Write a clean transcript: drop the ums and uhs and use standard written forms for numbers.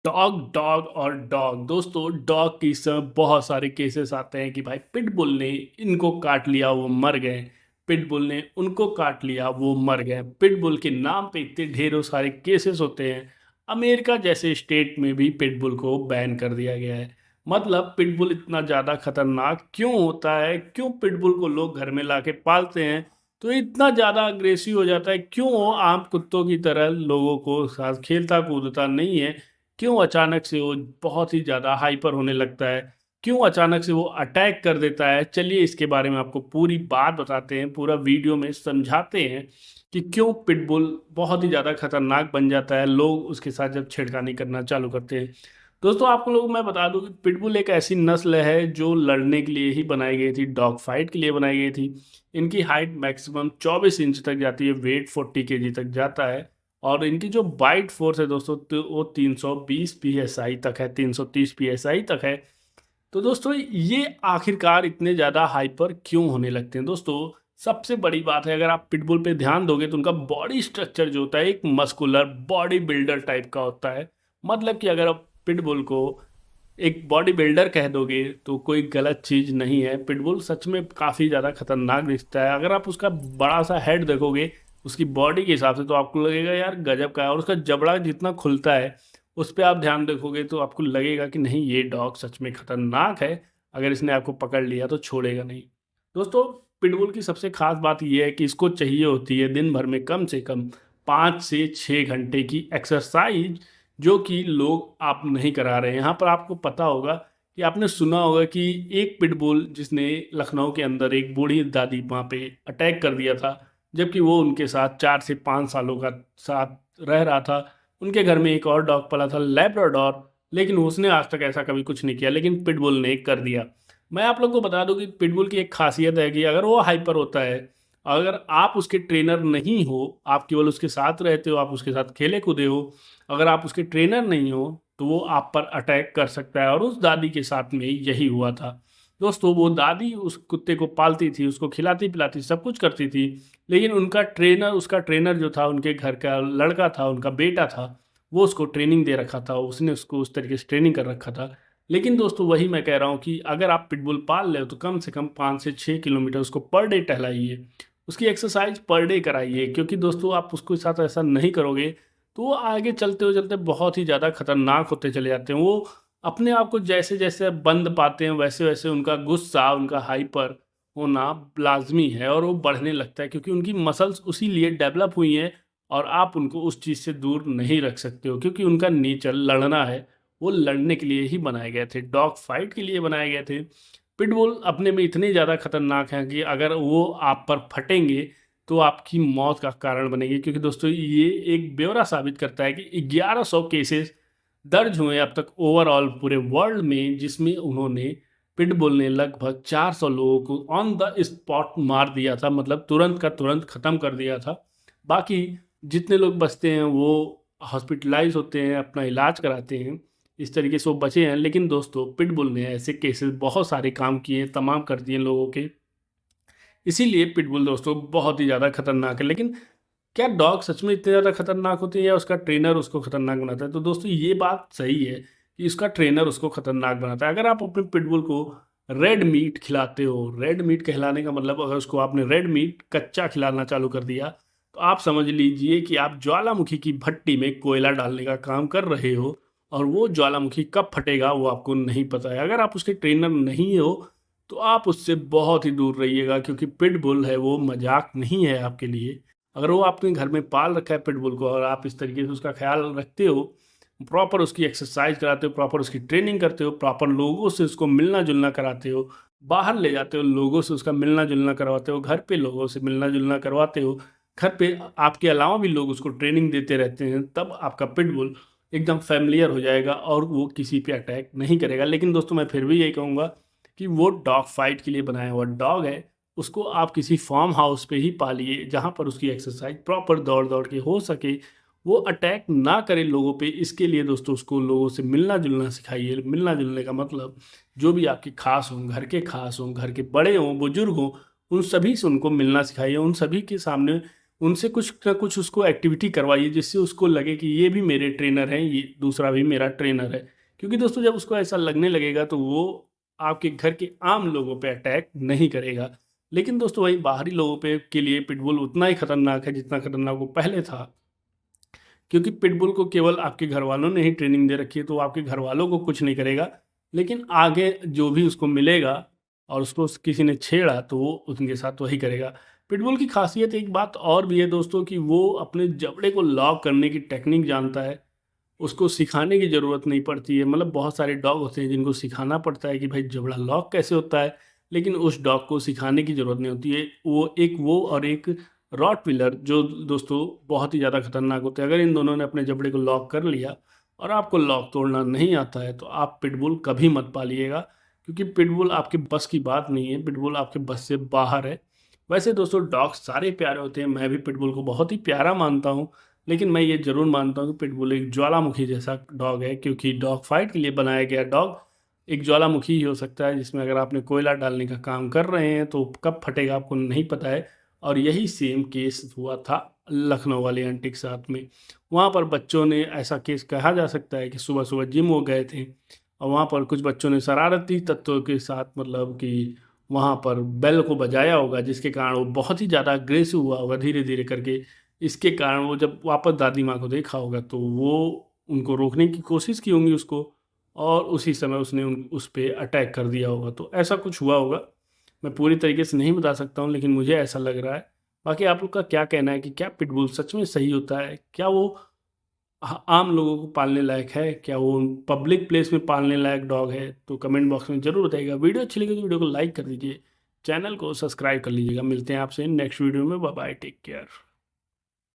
Dog dog और dog दोस्तों, dog की समय बहुत सारे केसेस आते हैं कि भाई पिटबुल ने इनको काट लिया वो मर गए, पिटबुल ने उनको काट लिया वो मर गए। पिटबुल के नाम पे इतने ढेरों सारे केसेस होते हैं। अमेरिका जैसे स्टेट में भी पिटबुल को बैन कर दिया गया है। मतलब पिटबुल इतना ज़्यादा खतरनाक क्यों होता है, क्यों पिटबुल को लोग घर में लाके पालते हैं, तो इतना ज़्यादा अग्रेसिव हो जाता है, क्यों वो आम कुत्तों की तरह लोगों को साथ खेलता कूदता नहीं है, क्यों अचानक से वो बहुत ही ज़्यादा हाइपर होने लगता है, क्यों अचानक से वो अटैक कर देता है। चलिए इसके बारे में आपको पूरी बात बताते हैं, पूरा वीडियो में समझाते हैं कि क्यों पिटबुल बहुत ही ज़्यादा खतरनाक बन जाता है लोग उसके साथ जब छेड़खानी करना चालू करते हैं। दोस्तों आप लोग मैं बता दूं कि पिटबुल एक ऐसी नस्ल है जो लड़ने के लिए ही बनाई गई थी, डॉग फाइट के लिए बनाई गई थी। इनकी हाइट मैक्सिमम 24 इंच तक जाती है, वेट 40 kg तक जाता है। और इनकी जो बाइट फोर्स है दोस्तों, तो वो 320 psi तक है, 330 psi तक है। तो दोस्तों ये आखिरकार इतने ज़्यादा हाइपर क्यों होने लगते हैं दोस्तों? सबसे बड़ी बात है, अगर आप पिटबुल पे ध्यान दोगे तो उनका बॉडी स्ट्रक्चर जो होता है एक मस्कुलर बॉडी बिल्डर टाइप का होता है। मतलब कि अगर आप पिटबुल को एक बॉडी बिल्डर कह दोगे तो कोई गलत चीज़ नहीं है। पिटबुल सच में काफ़ी ज़्यादा खतरनाक दिखता है। अगर आप उसका बड़ा सा हेड देखोगे उसकी बॉडी के हिसाब से तो आपको लगेगा यार गजब का है, और उसका जबड़ा जितना खुलता है उस पर आप ध्यान देखोगे तो आपको लगेगा कि नहीं ये डॉग सच में खतरनाक है। अगर इसने आपको पकड़ लिया तो छोड़ेगा नहीं। दोस्तों पिटबुल की सबसे खास बात यह है कि इसको चाहिए होती है दिन भर में कम से कम 5 से 6 घंटे की एक्सरसाइज, जो कि लोग आप नहीं करा रहे हैं। यहाँ पर आपको पता होगा कि आपने सुना होगा कि एक पिटबुल जिसने लखनऊ के अंदर एक बूढ़ी दादी माँ पे अटैक कर दिया था, जबकि वो उनके साथ 4 से 5 सालों का साथ रह रहा था। उनके घर में एक और डॉग पला था, लैब्राडोर, लेकिन उसने आज तक ऐसा कभी कुछ नहीं किया, लेकिन पिटबुल ने कर दिया। मैं आप लोग को बता दूं कि पिटबुल की एक खासियत है कि अगर वो हाइपर होता है, अगर आप उसके ट्रेनर नहीं हो, आप केवल उसके साथ रहते हो, आप उसके साथ खेले कूदे हो, अगर आप उसके ट्रेनर नहीं हो तो वो आप पर अटैक कर सकता है। और उस दादी के साथ में यही हुआ था दोस्तों। वो दादी उस कुत्ते को पालती थी, उसको खिलाती पिलाती सब कुछ करती थी, लेकिन उसका ट्रेनर जो था, उनके घर का लड़का था, उनका बेटा था, वो उसको ट्रेनिंग दे रखा था, उसने उसको उस तरीके से ट्रेनिंग कर रखा था। लेकिन दोस्तों वही मैं कह रहा हूँ कि अगर आप पिटबुल पाल रहे हो तो कम से कम 5 से 6 किलोमीटर उसको पर डे टहलाइए, उसकी एक्सरसाइज पर डे कराइए। क्योंकि दोस्तों आप उसके साथ ऐसा नहीं करोगे तो वो आगे चलते बहुत ही ज़्यादा खतरनाक होते चले जाते हैं। वो अपने आप को जैसे जैसे बंद पाते हैं वैसे वैसे उनका गुस्सा, उनका हाइपर होना लाजमी है और वो बढ़ने लगता है, क्योंकि उनकी मसल्स उसी लिए डेवलप हुई हैं। और आप उनको उस चीज़ से दूर नहीं रख सकते हो, क्योंकि उनका नेचर लड़ना है। वो लड़ने के लिए ही बनाए गए थे, डॉग फाइट के लिए बनाए गए थे। पिटबुल अपने में इतने ज़्यादा खतरनाक हैं कि अगर वो आप पर फटेंगे तो आपकी मौत का कारण बनेगी। क्योंकि दोस्तों ये एक ब्यौरा साबित करता है कि 1100 केसेस दर्ज हुए अब तक ओवरऑल पूरे वर्ल्ड में, जिसमें उन्होंने पिटबुल ने लगभग 400 लोगों को ऑन द स्पॉट मार दिया था, मतलब तुरंत का तुरंत ख़त्म कर दिया था। बाकी जितने लोग बचते हैं वो हॉस्पिटलाइज होते हैं, अपना इलाज कराते हैं, इस तरीके से वो बचे हैं। लेकिन दोस्तों पिटबुल ने ऐसे केसेस बहुत सारे काम किए, तमाम कर दिए लोगों के। इसीलिए पिटबुल दोस्तों बहुत ही ज़्यादा खतरनाक है। लेकिन क्या डॉग सच में इतने ज़्यादा खतरनाक होते हैं या उसका ट्रेनर उसको खतरनाक बनाता है? तो दोस्तों ये बात सही है कि उसका ट्रेनर उसको खतरनाक बनाता है। अगर आप अपने पिटबुल को रेड मीट खिलाते हो, रेड मीट कहलाने का मतलब अगर उसको आपने रेड मीट कच्चा खिलाना चालू कर दिया तो आप समझ लीजिए कि आप ज्वालामुखी की भट्टी में कोयला डालने का काम कर रहे हो। और वो ज्वालामुखी कब फटेगा वो आपको नहीं पता है। अगर आप उसके ट्रेनर नहीं हो तो आप उससे बहुत ही दूर रहिएगा, क्योंकि पिटबुल है वो मजाक नहीं है आपके लिए। अगर वो आपने घर में पाल रखा है पिटबुल को और आप इस तरीके से उसका ख्याल रखते हो, प्रॉपर उसकी एक्सरसाइज कराते हो, प्रॉपर उसकी ट्रेनिंग करते हो, प्रॉपर लोगों से उसको मिलना जुलना कराते हो, बाहर ले जाते हो, लोगों से उसका मिलना जुलना करवाते हो, घर पे लोगों से मिलना जुलना करवाते हो, घर पे आपके अलावा भी लोग उसको ट्रेनिंग देते रहते हैं, तब आपका पिटबुल एकदम फैमिलियर हो जाएगा और वो किसी पे अटैक नहीं करेगा। लेकिन दोस्तों मैं फिर भी यही कहूँगा कि वो डॉग फाइट के लिए बनाया हुआ डॉग है, उसको आप किसी फार्म हाउस पे ही पालिए जहाँ पर उसकी एक्सरसाइज प्रॉपर दौड़ दौड़ के हो सके, वो अटैक ना करे लोगों पे। इसके लिए दोस्तों उसको लोगों से मिलना जुलना सिखाइए। मिलना जुलने का मतलब जो भी आपके खास हों, घर के खास हों, घर के बड़े हों, बुजुर्ग हों, उन सभी से उनको मिलना सिखाइए। उन सभी के सामने उनसे कुछ ना कुछ उसको एक्टिविटी करवाइए जिससे उसको लगे कि ये भी मेरे ट्रेनर हैं, ये दूसरा भी मेरा ट्रेनर है। क्योंकि दोस्तों जब उसको ऐसा लगने लगेगा तो वो आपके घर के आम लोगों पे अटैक नहीं करेगा। लेकिन दोस्तों वही बाहरी लोगों पे के लिए पिटबुल उतना ही खतरनाक है जितना खतरनाक वो पहले था। क्योंकि पिटबुल को केवल आपके घर वालों ने ही ट्रेनिंग दे रखी है तो वो आपके घर वालों को कुछ नहीं करेगा, लेकिन आगे जो भी उसको मिलेगा और उसको किसी ने छेड़ा तो वो उनके साथ वही करेगा। पिटबुल की खासियत एक बात और भी है दोस्तों कि वो अपने जबड़े को लॉक करने की टेक्निक जानता है। उसको सिखाने की ज़रूरत नहीं पड़ती है। मतलब बहुत सारे डॉग होते हैं जिनको सिखाना पड़ता है कि भाई जबड़ा लॉक कैसे होता है, लेकिन उस डॉग को सिखाने की ज़रूरत नहीं होती है। वो और एक रॉटविलर जो दोस्तों बहुत ही ज़्यादा खतरनाक होते हैं। अगर इन दोनों ने अपने जबड़े को लॉक कर लिया और आपको लॉक तोड़ना नहीं आता है तो आप पिटबुल कभी मत पालिएगा, क्योंकि पिटबुल आपके बस की बात नहीं है, पिटबुल आपके बस से बाहर है। वैसे दोस्तों डॉग सारे प्यारे होते हैं, मैं भी पिटबुल को बहुत ही प्यारा मानता हूँ, लेकिन मैं ये ज़रूर मानता हूँ कि पिटबुल एक ज्वालामुखी जैसा डॉग है, क्योंकि डॉग फाइट के लिए बनाया गया डॉग एक ज्वालामुखी ही हो सकता है, जिसमें अगर आपने कोयला डालने का काम कर रहे हैं तो कब फटेगा आपको नहीं पता है। और यही सेम केस हुआ था लखनऊ वाली आंटी के साथ में। वहाँ पर बच्चों ने, ऐसा केस कहा जा सकता है कि सुबह सुबह जिम हो गए थे और वहाँ पर कुछ बच्चों ने शरारती तत्वों के साथ मतलब कि वहाँ पर बेल को बजाया होगा, जिसके कारण वो बहुत ही ज़्यादा अग्रेसिव हुआ होगा धीरे धीरे करके। इसके कारण वो जब वापस दादी माँ को देखा होगा तो वो उनको रोकने की कोशिश की होंगी उसको, और उसी समय उसने उस पे अटैक कर दिया होगा। तो ऐसा कुछ हुआ होगा, मैं पूरी तरीके से नहीं बता सकता हूँ लेकिन मुझे ऐसा लग रहा है। बाकी आप लोग का क्या कहना है कि क्या पिटबुल सच में सही होता है? क्या वो आम लोगों को पालने लायक है? क्या वो पब्लिक प्लेस में पालने लायक डॉग है? तो कमेंट बॉक्स में ज़रूर बताइएगा। वीडियो अच्छी लगी तो वीडियो को लाइक कर दीजिए, चैनल को सब्सक्राइब कर लीजिएगा। मिलते हैं आपसे नेक्स्ट वीडियो में। Bye bye, take care.